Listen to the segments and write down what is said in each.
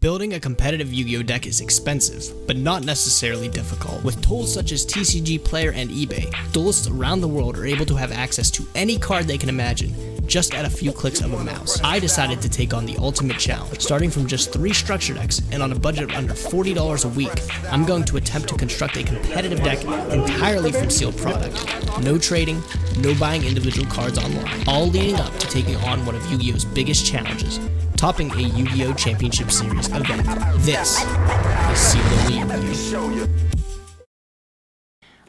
Building a competitive Yu-Gi-Oh deck is expensive, but not necessarily difficult. With tools such as TCG Player and eBay, duelists around the world are able to have access to any card they can imagine, just at a few clicks of a mouse. I decided to take on the ultimate challenge. Starting from just 3 structure decks and on a budget of under $40 a week, I'm going to attempt to construct a competitive deck entirely from sealed product. No trading, no buying individual cards online, all leading up to taking on one of Yu-Gi-Oh's biggest challenges, topping a Yu-Gi-Oh! Championship Series event. This is Sealed Only Yu-Gi-Oh!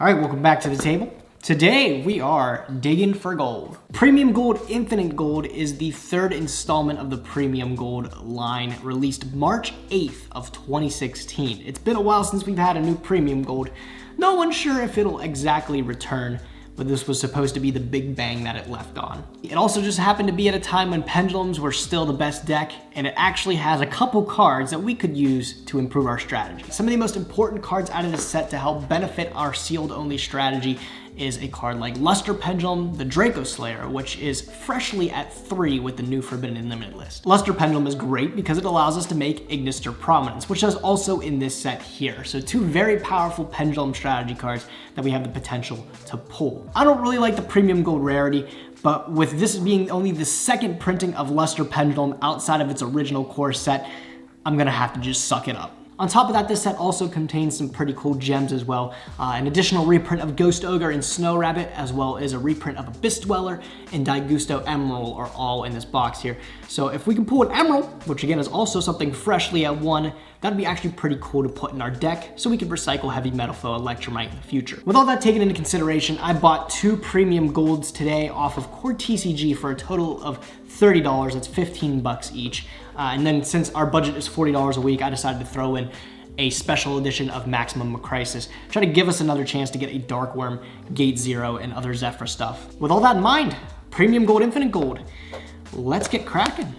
Alright, welcome back to the table. Today we are digging for gold. Premium Gold Infinite Gold is the 3rd installment of the Premium Gold line, released March 8th of 2016. It's been a while since we've had a new Premium Gold. No one's sure if it'll exactly return, but this was supposed to be the big bang that it left on. It also just happened to be at a time when Pendulums were still the best deck, and it actually has a couple cards that we could use to improve our strategy. Some of the most important cards out of this set to help benefit our sealed only strategy is a card like Luster Pendulum, the Draco Slayer, which is freshly at 3 with the new Forbidden and Limited list. Luster Pendulum is great because it allows us to make Ignister Prominence, which is also in this set here. So 2 very powerful Pendulum strategy cards that we have the potential to pull. I don't really like the Premium Gold rarity, but with this being only the 2nd printing of Luster Pendulum outside of its original core set, I'm gonna have to just suck it up. On top of that, this set also contains some pretty cool gems as well. An additional reprint of Ghost Ogre and Snow Rabbit, as well as a reprint of Abyss Dweller and Daigusto Emerald are all in this box here. So if we can pull an Emerald, which again is also something freshly at 1, that'd be actually pretty cool to put in our deck so we can recycle Heavy Metal Foe Electromite in the future. With all that taken into consideration, I bought 2 Premium Golds today off of Core TCG for a total of $30, that's 15 bucks each. And then since our budget is $40 a week, I decided to throw in a special edition of Maximum Crisis, try to give us another chance to get a Dark Worm, Gate Zero, and other Zephyr stuff. With all that in mind, Premium Gold, Infinite Gold, let's get cracking.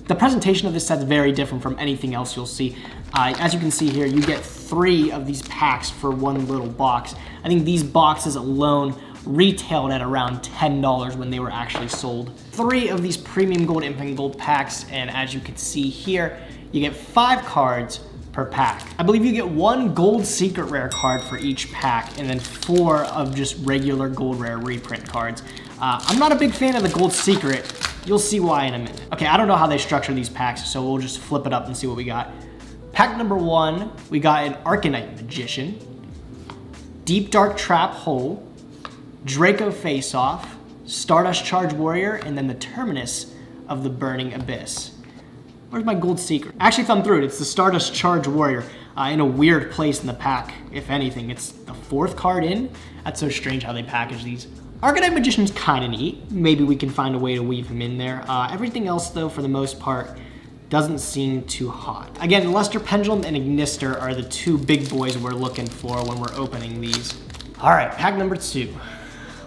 The presentation of this set is very different from anything else you'll see. As you can see here, you get 3 of these packs for 1 little box. I think these boxes alone retailed at around $10 when they were actually sold. 3 of these Premium Gold, Infinite Gold packs, and as you can see here, you get 5 cards per pack. I believe you get 1 Gold Secret Rare card for each pack, and then 4 of just regular Gold Rare reprint cards. I'm not a big fan of the Gold Secret. You'll see why in a minute. Okay, I don't know how they structure these packs, so we'll just flip it up and see what we got. Pack number 1, we got an Arcanite Magician, Deep Dark Trap Hole, Draco Face Off, Stardust Charge Warrior, and then the Terminus of the Burning Abyss. Where's my Gold Secret? I actually thumbed through it. It's the Stardust Charge Warrior in a weird place in the pack, if anything. It's the 4th card in. That's so strange how they package these. Arcanite Magician's kind of neat. Maybe we can find a way to weave him in there. Everything else, though, for the most part, doesn't seem too hot. Again, Luster Pendulum and Ignister are the 2 big boys we're looking for when we're opening these. All right, pack number 2.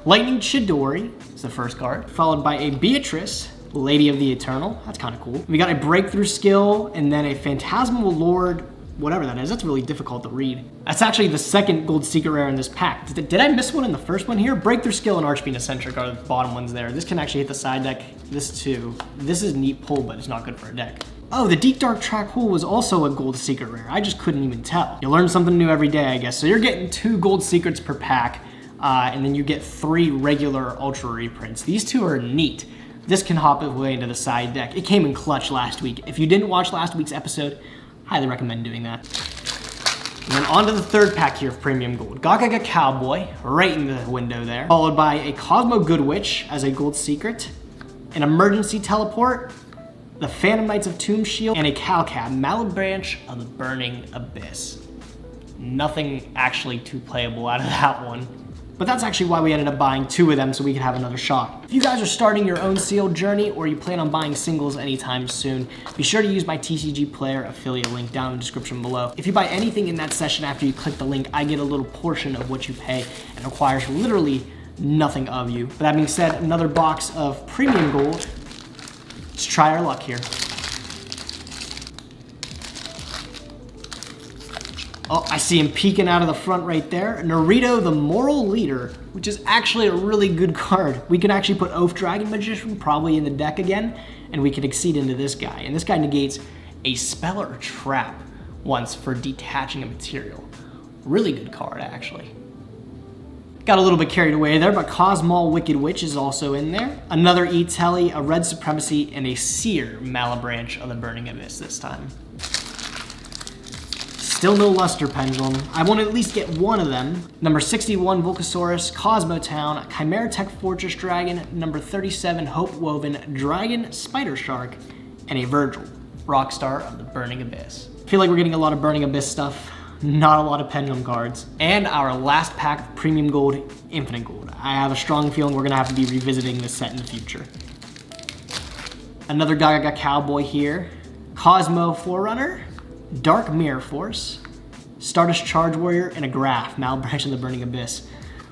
Lightning Chidori is the first card, followed by a Beatrice, Lady of the Eternal. That's kind of cool. We got a Breakthrough Skill, and then a Phantasmal Lord, whatever that is. That's really difficult to read. That's actually the 2nd Gold Secret Rare in this pack. Did I miss one in the first one here? Breakthrough Skill and Archfiend Eccentric are the bottom ones there. This can actually hit the side deck. This too. This is neat pull, but it's not good for a deck. Oh, the Deep Dark Trap Hole was also a Gold Secret Rare. I just couldn't even tell. You learn something new every day, I guess. So you're getting 2 Gold Secrets per pack. And then you get 3 regular Ultra reprints. These 2 are neat. This can hop away into the side deck. It came in clutch last week. If you didn't watch last week's episode, highly recommend doing that. And then on to the 3rd pack here of Premium Gold. Gagaga Cowboy, right in the window there. Followed by a Cosmo Good Witch as a Gold Secret, an Emergency Teleport, the Phantom Knights of Tomb Shield, and a Calcab, Malabranch of the Burning Abyss. Nothing actually too playable out of that one. But that's actually why we ended up buying 2 of them so we could have another shot. If you guys are starting your own sealed journey or you plan on buying singles anytime soon, be sure to use my TCG Player affiliate link down in the description below. If you buy anything in that session after you click the link, I get a little portion of what you pay and requires literally nothing of you. But that being said, another box of Premium Gold. Let's try our luck here. Oh, I see him peeking out of the front right there. Naruto, the Moral Leader, which is actually a really good card. We can actually put Oath Dragon Magician probably in the deck again, and we can exceed into this guy. And this guy negates a spell or trap once for detaching a material. Really good card, actually. Got a little bit carried away there, but Cosmol Wicked Witch is also in there. Another E-Telly, a Red Supremacy, and a Seer Malabranch of the Burning Abyss this time. Still no Luster Pendulum. I want to at least get one of them. Number 61, Volcasaurus, Cosmo Town, Chimera Tech Fortress Dragon, number 37, Hope Woven, Dragon, Spider Shark, and a Virgil, Rockstar of the Burning Abyss. I feel like we're getting a lot of Burning Abyss stuff, not a lot of Pendulum cards. And our last pack of Premium Gold, Infinite Gold. I have a strong feeling we're gonna have to be revisiting this set in the future. Another Gaga Cowboy here, Cosmo Forerunner, Dark Mirror Force, Stardust Charge Warrior, and a Graph, Malbranch of the Burning Abyss.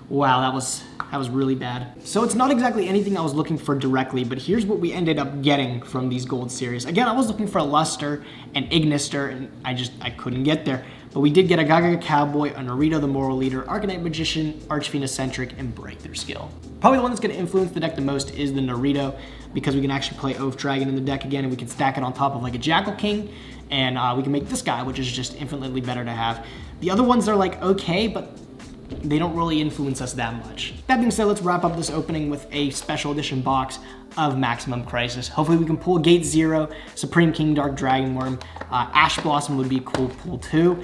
Wow, that was really bad. So it's not exactly anything I was looking for directly, but here's what we ended up getting from these gold series. Again, I was looking for a Luster and Ignister, and I couldn't get there. But we did get a Gaga Cowboy, a Naruto the Moral Leader, Arcanite Magician, Archfiend Eccentric, and Breakthrough Skill. Probably the one that's going to influence the deck the most is the Naruto, because we can actually play Oath Dragon in the deck again, and we can stack it on top of like a Jackal King, and we can make this guy, which is just infinitely better to have. The other ones are like okay, but they don't really influence us that much. That being said, let's wrap up this opening with a special edition box of Maximum Crisis. Hopefully we can pull Gate Zero, Supreme King Dark Dragon Worm, Ash Blossom would be a cool pull too,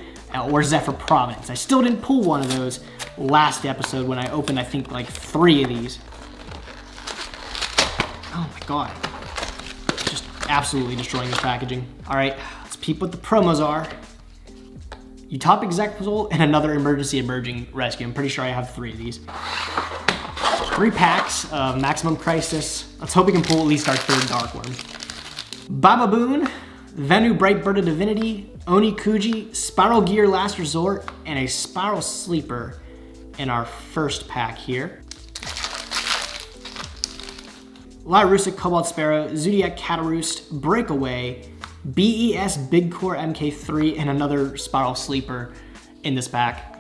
or Zephyr Providence. I still didn't pull one of those last episode when I opened, I think, like 3 of these. Oh my god. Just absolutely destroying this packaging. All right, let's peep what the promos are. Utop Executable and another Emergency Emerging Rescue. I'm pretty sure I have 3 of these. 3 packs of Maximum Crisis. Let's hope we can pull at least our 3rd Dark Worm. Bababoon, Venu Brightbird of Divinity, Oni Kuji, Spiral Gear Last Resort, and a Spiral Sleeper in our first pack here. Lyrusic Cobalt Sparrow, Zodiac Cataroost, Breakaway, BES Big Core MK3, and another Spiral Sleeper in this pack.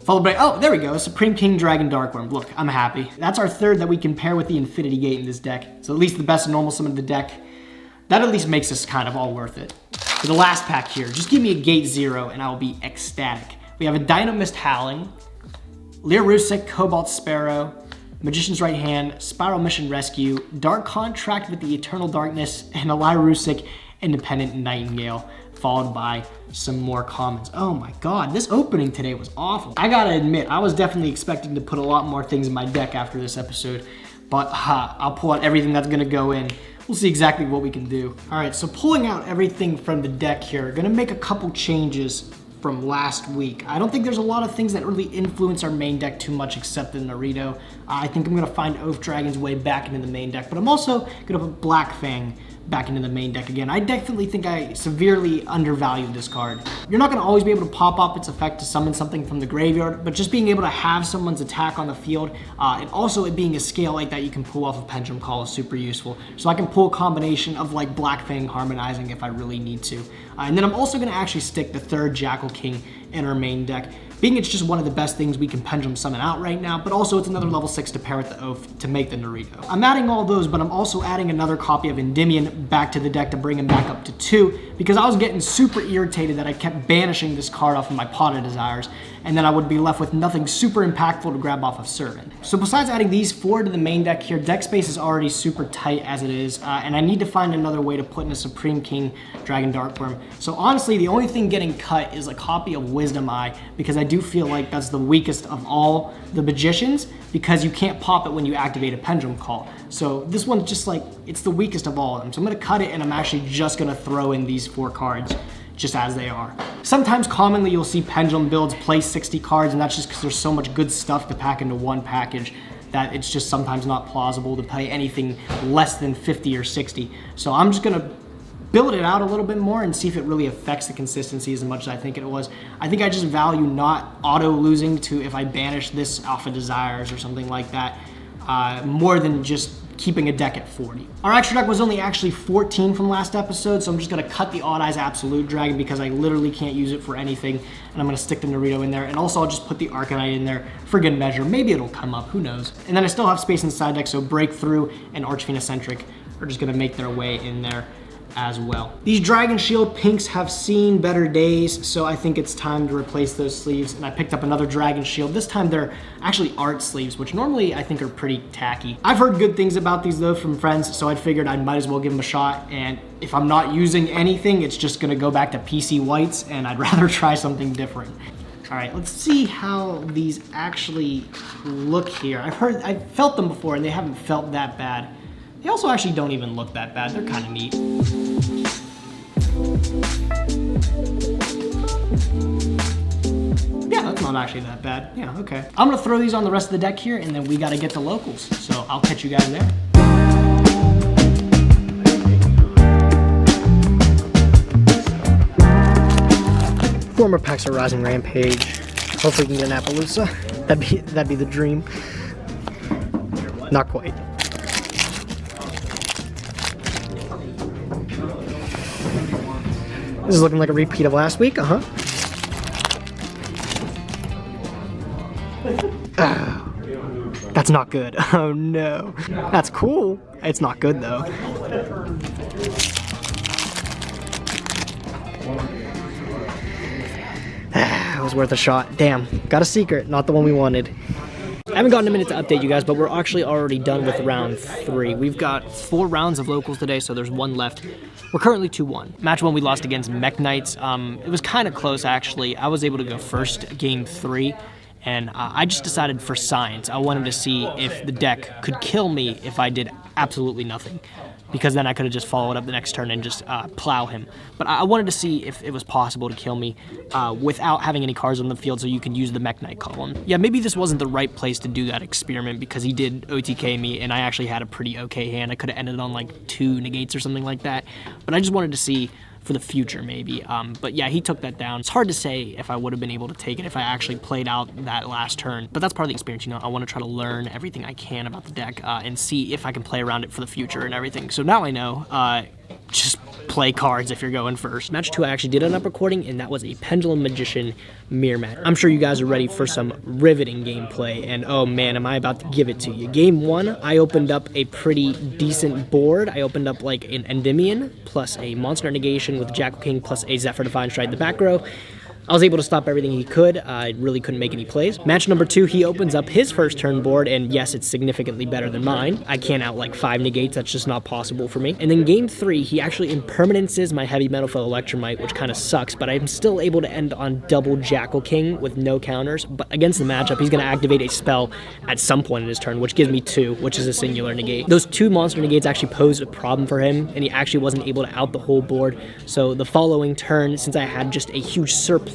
Followed by, oh, there we go, Supreme King Dragon Darkworm. Look, I'm happy. That's our 3rd that we can pair with the Infinity Gate in this deck. So at least the best normal summon of the deck. That at least makes this kind of all worth it. For the last pack here, just give me a Gate Zero and I will be ecstatic. We have a Dino Mist Howling, Lyrusic Cobalt Sparrow, Magician's Right Hand, Spiral Mission Rescue, Dark Contract with the Eternal Darkness, and a Lyrusic Independent Nightingale, followed by some more commons. Oh my god, this opening today was awful. I gotta admit, I was definitely expecting to put a lot more things in my deck after this episode, but I'll pull out everything that's gonna go in. We'll see exactly what we can do. All right, so pulling out everything from the deck here, gonna make a couple changes from last week. I don't think there's a lot of things that really influence our main deck too much except the Naruto. I think I'm gonna find Oath Dragon's way back into the main deck, but I'm also gonna put Black Fang back into the main deck again. I definitely think I severely undervalued this card. You're not gonna always be able to pop up its effect to summon something from the graveyard, but just being able to have someone's attack on the field, and also it being a scale like that you can pull off of Pendulum Call is super useful. So I can pull a combination of like Black Fang harmonizing if I really need to. And then I'm also gonna actually stick the 3rd Jackal King in our main deck. Being it's just one of the best things we can Pendulum summon out right now, but also it's another level 6 to pair with the Oath to make the Naruto. I'm adding all those, but I'm also adding another copy of Endymion back to the deck to bring him back up to 2, because I was getting super irritated that I kept banishing this card off of my Pot of Desires, and then I would be left with nothing super impactful to grab off of Servant. So besides adding these 4 to the main deck here, deck space is already super tight as it is, and I need to find another way to put in a Supreme King Dragon Darkworm. So honestly, the only thing getting cut is a copy of Wisdom Eye, because I do feel like that's the weakest of all the Magicians, because you can't pop it when you activate a Pendulum Call. So this one's just like, it's the weakest of all of them. So I'm gonna cut it, and I'm actually just gonna throw in these 4 cards just as they are. Sometimes commonly you'll see Pendulum builds play 60 cards, and that's just because there's so much good stuff to pack into one package that it's just sometimes not plausible to play anything less than 50 or 60. So I'm just gonna build it out a little bit more and see if it really affects the consistency as much as I think it was. I think I just value not auto losing to if I banish this off of Desires or something like that, more than just keeping a deck at 40. Our extra deck was only actually 14 from last episode, so I'm just gonna cut the Odd Eyes Absolute Dragon because I literally can't use it for anything, and I'm gonna stick the Naruto in there, and also I'll just put the Arcanine in there for good measure. Maybe it'll come up, who knows. And then I still have space in the side deck, so Breakthrough and Archfiend Eccentric are just gonna make their way in there as well. These Dragon Shield pinks have seen better days, so I think it's time to replace those sleeves, and I picked up another Dragon Shield. This time they're actually art sleeves, which normally I think are pretty tacky. I've heard good things about these though from friends, so I figured I might as well give them a shot, and if I'm not using anything, it's just gonna go back to PC whites, and I'd rather try something different. All right, let's see how these actually look here. I've felt them before, and they haven't felt that bad. They also actually don't even look that bad. They're kind of neat. Yeah, that's not actually that bad. Yeah, okay. I'm gonna throw these on the rest of the deck here, and then we gotta get to locals. So I'll catch you guys there. 4 more packs of Rising Rampage. Hopefully we can get an Appaloosa. That'd be the dream. Not quite. This is looking like a repeat of last week, Oh, that's not good. Oh no. That's cool. It's not good though. It was worth a shot. Damn. Got a secret, not the one we wanted. I haven't gotten a minute to update you guys, but we're actually already done with round 3. We've got 4 rounds of locals today, so there's 1 left. We're currently 2-1. Match 1 we lost against Mech Knights. It was kind of close actually. I was able to go first game 3, and I just decided for science. I wanted to see if the deck could kill me if I did absolutely nothing, because then I could have just followed up the next turn and just plow him. But I wanted to see if it was possible to kill me without having any cards on the field so you can use the Mech Knight column. Yeah, maybe this wasn't the right place to do that experiment because he did OTK me and I actually had a pretty okay hand. I could have ended on like 2 negates or something like that. But I just wanted to see for the future maybe. But yeah, he took that down. It's hard to say if I would have been able to take it if I actually played out that last turn, but that's part of the experience, you know. I want to try to learn everything I can about the deck and see if I can play around it for the future and everything. So now I know, just play cards if you're going first. Match 2 I actually did end up recording, and that was a Pendulum Magician mirror match. I'm sure you guys are ready for some riveting gameplay, and oh man, am I about to give it to you. Game 1, I opened up a pretty decent board. I opened up like an Endymion, plus a Monster Negation with Jackal King, plus a Zephyr Divine Stride in the back row. I was able to stop everything he could. I really couldn't make any plays. Match number 2, he opens up his first turn board, and yes, it's significantly better than mine. I can't out like 5 negates, that's just not possible for me. And then game 3, he actually impermanences my Heavy Metal Foe Electromite, which kind of sucks, but I'm still able to end on double Jackal King with no counters. But against the matchup, he's going to activate a spell at some point in his turn, which gives me 2, which is a singular negate. Those 2 monster negates actually posed a problem for him, and he actually wasn't able to out the whole board. So the following turn, since I had just a huge surplus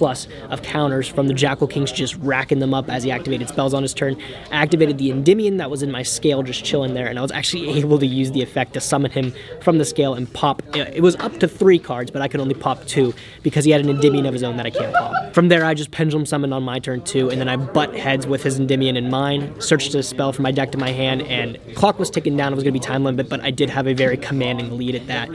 of counters from the Jackal Kings just racking them up as he activated spells on his turn, I activated the Endymion that was in my scale just chilling there, and I was actually able to use the effect to summon him from the scale and pop. It was up to 3 cards, but I could only pop 2 because he had an Endymion of his own that I can't pop. From there, I just Pendulum summoned on my turn too, and then I butt heads with his Endymion in mine, searched a spell from my deck to my hand, and clock was ticking down. It was going to be time limit, but I did have a very commanding lead at that.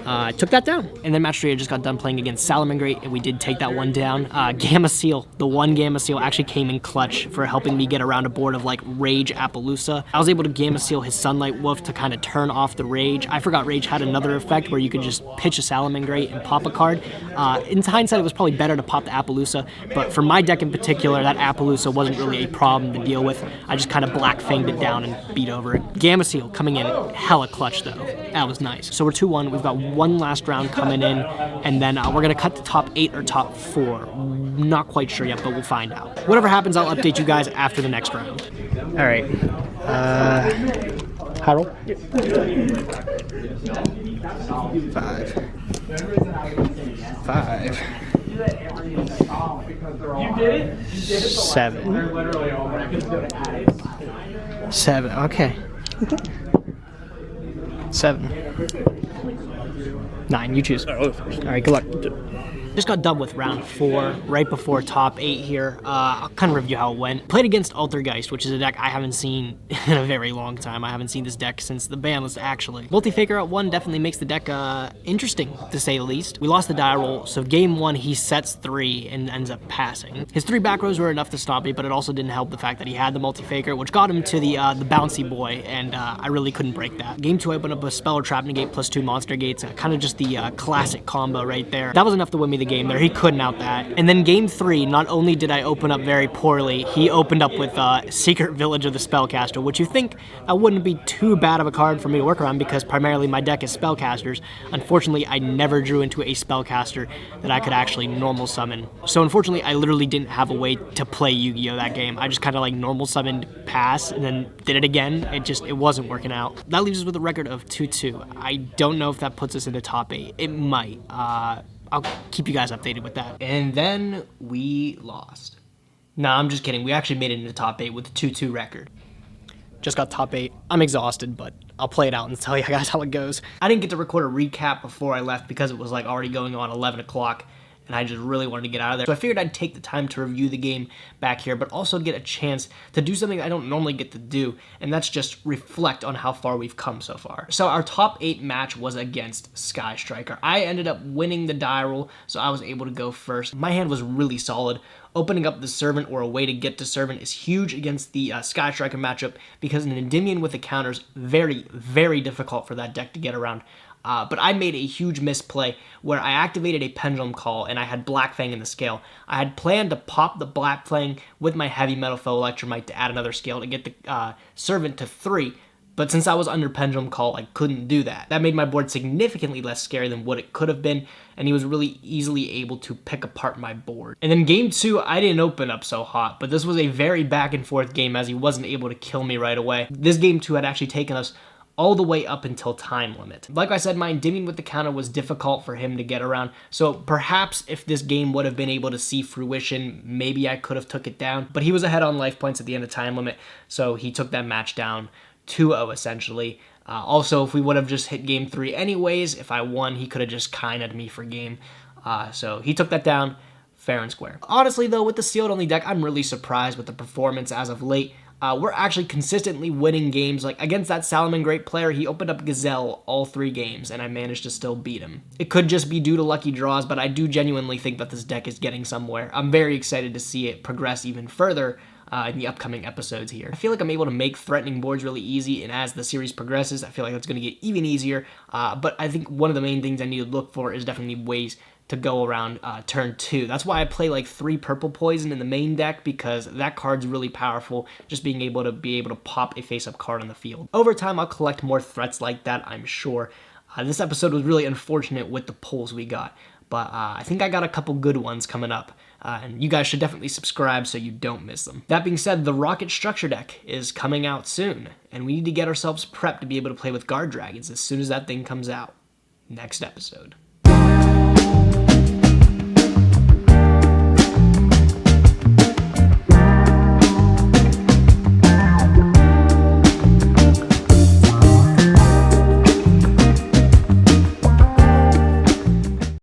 I took that down. And then match 3, I just got done playing against Salamangreat, and we did take that one down. Gamma Seal, the one Gamma Seal actually came in clutch for helping me get around a board of like Rage Appaloosa. I was able to Gamma Seal his Sunlight Wolf to kind of turn off the Rage. I forgot Rage had another effect where you could just pitch a Salamangreat and pop a card. In hindsight, it was probably better to pop the Appaloosa, but for my deck in particular, that Appaloosa wasn't really a problem to deal with. I just kind of Black Fanged it down and beat over it. Gamma Seal coming in hella clutch though. That was nice. So we're 2-1. We've got one last round coming in, and then we're going to cut the top 8 or top 4. Not quite sure yet, but we'll find out. Whatever happens, I'll update you guys after the next round. All right. Harold? 5. 5. 7. 7. Okay. 7. 9. You choose. All right. Good luck. Just got done with round 4, right before top 8 here. I'll kind of review how it went. Played against Altergeist, which is a deck I haven't seen in a very long time. I haven't seen this deck since the ban list, actually. Multi-Faker at 1 definitely makes the deck interesting, to say the least. We lost the die roll, so game 1 he sets 3 and ends up passing. His 3 back rows were enough to stop me, but it also didn't help the fact that he had the Multi-Faker, which got him to the bouncy boy, and I really couldn't break that. Game 2 I opened up a Spell or Trap Negate plus 2 Monster Gates, kind of just the classic combo right there. That was enough to win me the game there. He couldn't out that. And then game 3, not only did I open up very poorly, he opened up with Secret Village of the Spellcaster, which you think that wouldn't be too bad of a card for me to work around because primarily my deck is Spellcasters. Unfortunately, I never drew into a Spellcaster that I could actually normal summon. So unfortunately, I literally didn't have a way to play Yu-Gi-Oh! That game. I just kind of like normal summoned pass and then did it again. It wasn't working out. That leaves us with a record of 2-2. I don't know if that puts us into top 8. It might. I'll keep you guys updated with that. And then we lost. Nah, I'm just kidding. We actually made it into top 8 with a 2-2 record. Just got top 8. I'm exhausted, but I'll play it out and tell you guys how it goes. I didn't get to record a recap before I left because it was like already going on 11 o'clock. And I just really wanted to get out of there. So I figured I'd take the time to review the game back here, but also get a chance to do something I don't normally get to do, and that's just reflect on how far we've come so far. So our top 8 match was against Sky Striker. I ended up winning the die roll, so I was able to go first. My hand was really solid. Opening up the Servant or a way to get to Servant is huge against the Sky Striker matchup because an Endymion with the counters, very, very difficult for that deck to get around. But I made a huge misplay where I activated a Pendulum Call and I had Black Fang in the scale. I had planned to pop the Black Fang with my Heavy Metal Foe Electromite to add another scale to get the Servant to 3, but since I was under Pendulum Call, I couldn't do that. That made my board significantly less scary than what it could have been, and he was really easily able to pick apart my board. And then game 2, I didn't open up so hot, but this was a very back and forth game as he wasn't able to kill me right away. This game 2 had actually taken us all the way up until time limit. Like I said, my Endymion with the counter was difficult for him to get around, so perhaps if this game would have been able to see fruition, maybe I could have took it down, but he was ahead on life points at the end of time limit, so he took that match down 2-0 essentially. Also, if we would have just hit game 3 anyways, if I won, he could have just kinded me for game. So he took that down fair and square. Honestly though, with the sealed only deck, I'm really surprised with the performance as of late. We're actually consistently winning games. Like against that Salamangreat player, he opened up Gazelle all 3 games, and I managed to still beat him. It could just be due to lucky draws, but I do genuinely think that this deck is getting somewhere. I'm very excited to see it progress even further in the upcoming episodes here. I feel like I'm able to make threatening boards really easy, and as the series progresses, I feel like it's going to get even easier. But I think one of the main things I need to look for is definitely ways to go around turn 2. That's why I play like 3 purple poison in the main deck, because that card's really powerful, just being able to pop a face-up card on the field. Over time, I'll collect more threats like that, I'm sure. This episode was really unfortunate with the pulls we got, but I think I got a couple good ones coming up. And you guys should definitely subscribe so you don't miss them. That being said, the Rocket Structure deck is coming out soon, and we need to get ourselves prepped to be able to play with Guard Dragons as soon as that thing comes out. Next episode.